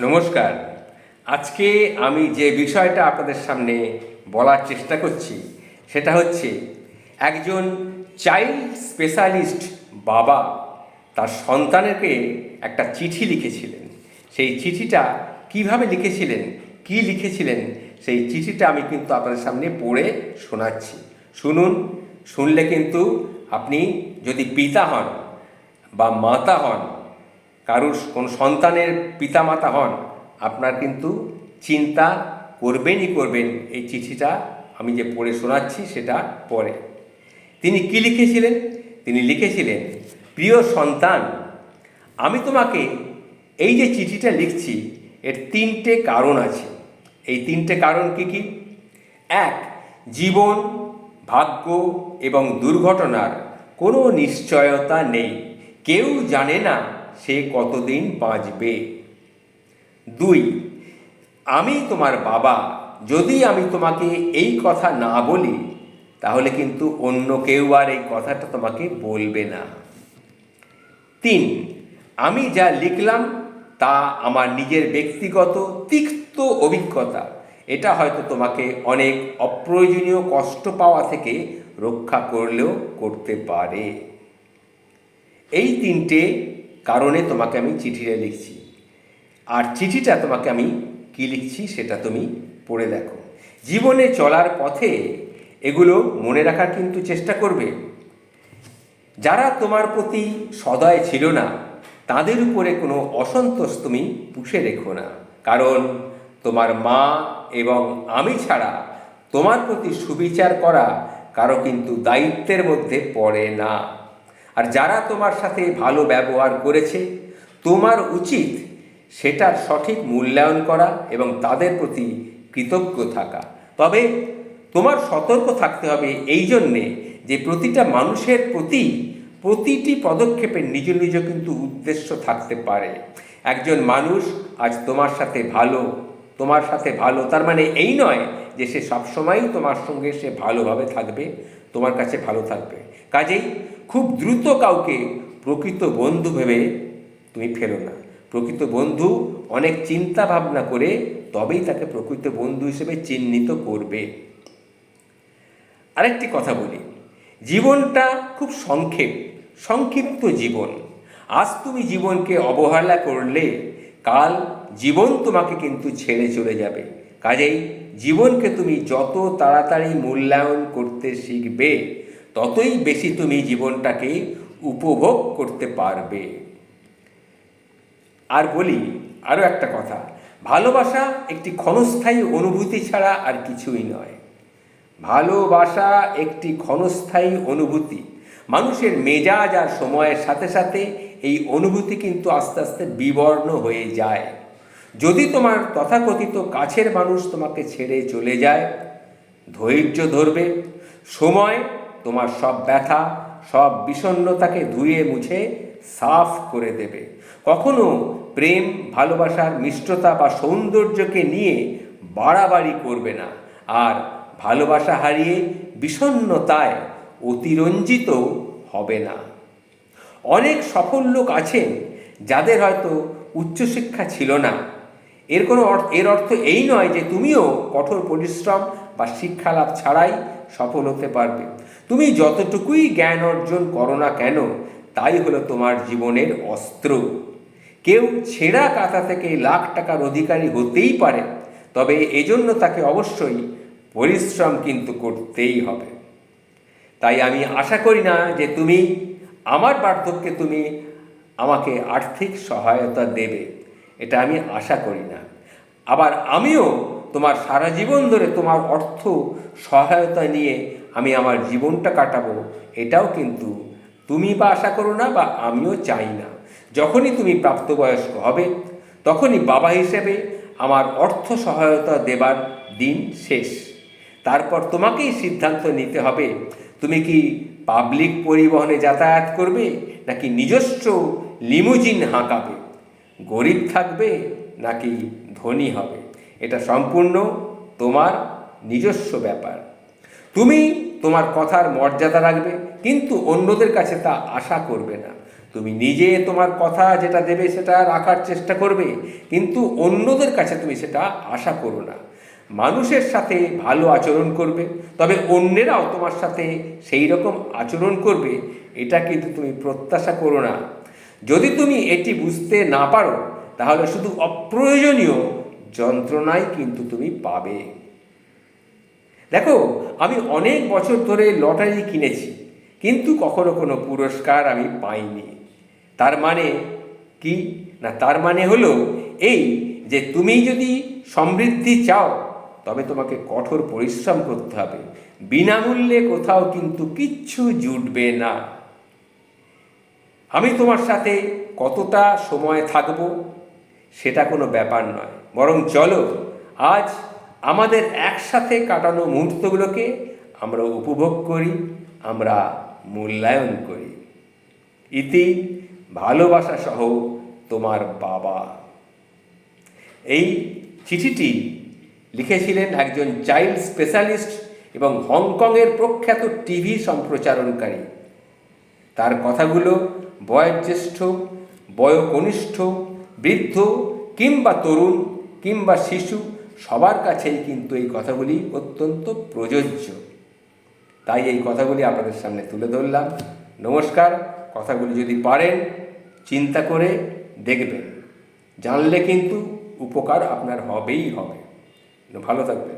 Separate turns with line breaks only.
নমস্কার। আজকে আমি যে বিষয়টা আপনাদের সামনে বলার চেষ্টা করছি সেটা হচ্ছে একজন চাইল্ড স্পেশালিস্ট বাবা তার সন্তানকে একটা চিঠি লিখেছিলেন। সেই চিঠিটা কিভাবে লিখেছিলেন, কি লিখেছিলেন, সেই চিঠিটা আমি কিন্তু আপনাদের সামনে পড়ে শোনাচ্ছি। শুনুন। শুনলে কিন্তু আপনি যদি পিতা হন বা মাতা হন, কারুর কোনো সন্তানের পিতামাতা হন, আপনার কিন্তু চিন্তা করবেনই করবেন এই চিঠিটা আমি যে পড়ে শোনাচ্ছি সেটা পরে। তিনি কি লিখেছিলেন? তিনি লিখেছিলেন, প্রিয় সন্তান, আমি তোমাকে এই যে চিঠিটা লিখছি এর তিনটে কারণ আছে। এই তিনটে কারণ কি কি? এক, জীবন, ভাগ্য এবং দুর্ঘটনার কোনো নিশ্চয়তা নেই। কেউ জানে না সে কতদিন বাঁচবে। দুই, আমি তোমার বাবা, যদি আমি তোমাকে এই কথা না বলি তাহলে কিন্তু অন্য কেউ আর এই কথাটা তোমাকে বলবে না। তিন, আমি যা লিখলাম তা আমার নিজের ব্যক্তিগত তিক্ত অভিজ্ঞতা। এটা হয়তো তোমাকে অনেক অপ্রয়োজনীয় কষ্ট পাওয়া থেকে রক্ষা করলেও করতে পারে। এই তিনটে কারণে তোমাকে আমি চিঠিটা লিখছি। আর চিঠিটা তোমাকে আমি কি লিখছি সেটা তুমি পড়ে দেখো। জীবনে চলার পথে এগুলো মনে রাখার কিন্তু চেষ্টা করবে। যারা তোমার প্রতি সদয় ছিল না তাদের উপরে কোনো অসন্তোষ তুমি পুষে রেখো না, কারণ তোমার মা এবং আমি ছাড়া তোমার প্রতি সুবিচার করা কারো কিন্তু দায়িত্বের মধ্যে পড়ে না। আর যারা তোমার সাথে ভালো ব্যবহার করেছে তোমার উচিত সেটার সঠিক মূল্যায়ন করা এবং তাদের প্রতি কৃতজ্ঞ থাকা। তবে তোমার সতর্ক থাকতে হবে এই জন্যে যে প্রতিটা মানুষের প্রতিটি পদক্ষেপে নিজ নিজ কিন্তু উদ্দেশ্য থাকতে পারে। একজন মানুষ আজ তোমার সাথে ভালো তার মানে এই নয় যে সে সবসময়ই তোমার সঙ্গে সে ভালোভাবে থাকবে, তোমার কাছে ভালো থাকবে। কাজেই খুব দ্রুত কাউকে প্রকৃত বন্ধু ভেবে তুমি ফেলো না। প্রকৃত বন্ধু অনেক চিন্তা ভাবনা করে তবেই তাকে প্রকৃত বন্ধু হিসেবে চিহ্নিত করবে। আরেকটি কথা বলি, জীবনটা খুব সংক্ষিপ্ত জীবন। আজ তুমি জীবনকে অবহেলা করলে কাল জীবন তোমাকে কিন্তু ছেড়ে চলে যাবে। কাজেই জীবনকে তুমি যত তাড়াতাড়ি মূল্যায়ন করতে শিখবে ততই বেশি তুমি জীবনটাকে উপভোগ করতে পারবে। আর বলি আরও একটা কথা, ভালোবাসা একটি ক্ষণস্থায়ী অনুভূতি ছাড়া আর কিছুই নয়। ভালোবাসা একটি ক্ষণস্থায়ী অনুভূতি। মানুষের মেজাজ আর সময়ের সাথে সাথে এই অনুভূতি কিন্তু আস্তে আস্তে বিবর্ণ হয়ে যায়। যদি তোমার তথাকথিত কাছের মানুষ তোমাকে ছেড়ে চলে যায়, ধৈর্য ধরবে। সময় তোমার সব ব্যথা, সব বিষণ্ণতাকে ধুয়ে মুছে সাফ করে দেবে। কখনো প্রেম, ভালোবাসার মিষ্টতা বা সৌন্দর্যকে নিয়ে বাড়াবাড়ি করবে না। আর ভালোবাসা হারিয়ে বিষণ্ণতায় অতিরঞ্জিত হবে না। অনেক সফল লোক আছেন যাদের হয়তো উচ্চশিক্ষা ছিল না। এর অর্থ এই নয় যে তুমিও কঠোর পরিশ্রম বা শিক্ষালাভ ছাড়াই সফল হতে পারবে। তুমি যতটুকুই জ্ঞান অর্জন করো না কেন তাই হলো তোমার জীবনের অস্ত্র। কেউ ছেঁড়া কাঁথা থেকে লাখ টাকার অধিকারী হতেই পারে, তবে এজন্য তাকে অবশ্যই পরিশ্রম কিন্তু করতেই হবে। তাই আমি আশা করি না যে তুমি আমার বার্ধক্যে তুমি আমাকে আর্থিক সহায়তা দেবে, এটা আমি আশা করি না। আবার আমিও তোমার সারা জীবন ধরে তোমার অর্থ সহায়তা নিয়ে আমি আমার জীবনটা কাটাবো, এটাও কিন্তু তুমি বা আশা করো না বা আমিও চাই না। যখনই তুমি প্রাপ্তবয়স্ক হবে তখনই বাবা হিসেবে আমার অর্থ সহায়তা দেবার দিন শেষ। তারপর তোমাকেই সিদ্ধান্ত নিতে হবে তুমি কি পাবলিক পরিবহনে যাতায়াত করবে নাকি নিজস্ব লিমুজিন হাঁকাবে, গরিব থাকবে নাকি ধনী হবে। এটা সম্পূর্ণ তোমার নিজস্ব ব্যাপার। তুমি তোমার কথার মর্যাদা রাখবে, কিন্তু অন্যদের কাছে তা আশা করবে না। তুমি নিজে তোমার কথা যেটা দেবে সেটা রাখার চেষ্টা করবে, কিন্তু অন্যদের কাছে তুমি সেটা আশা করো না। মানুষের সাথে ভালো আচরণ করবে, তবে অন্যেরাও তোমার সাথে সেই রকম আচরণ করবে, এটা কিন্তু তুমি প্রত্যাশা করো না। যদি তুমি এটি বুঝতে না পারো, তাহলে শুধু অপ্রয়োজনীয় যন্ত্রণাই কিন্তু তুমি পাবে। দেখো, আমি অনেক বছর ধরে লটারি কিনেছি, কিন্তু কখনো কোনো পুরস্কার আমি পাইনি। তার মানে কি না, তার মানে হলো এই যে তুমি যদি সমৃদ্ধি চাও, তবে তোমাকে কঠোর পরিশ্রম করতে হবে। বিনামূল্যে কোথাও কিন্তু কিচ্ছু জুটবে না। আমি তোমার সাথে কতটা সময় থাকব সেটা কোনো ব্যাপার নয়, বরং চলো আজ আমাদের একসাথে কাটানো মুহূর্তগুলোকে আমরা উপভোগ করি, আমরা মূল্যায়ন করি। ইতি, ভালোবাসা সহ, তোমার বাবা। এই চিঠিটি লিখেছিলেন একজন চাইল্ড স্পেশালিস্ট এবং হংকংয়ের প্রখ্যাত টিভি সম্প্রচারণকারী। তার কথাগুলো বয়োজ্যেষ্ঠ, বয়োকনিষ্ঠ, বৃদ্ধ কিংবা তরুণ কিংবা শিশু সবার কাছেই কিন্তু এই কথাগুলি অত্যন্ত প্রযোজ্য। তাই এই কথাগুলি আপনাদের সামনে তুলে ধরলাম। নমস্কার। কথাগুলি যদি পারেন চিন্তা করে দেখবেন, জানলে কিন্তু উপকার আপনার হবেই হবে। ভালো থাকবেন।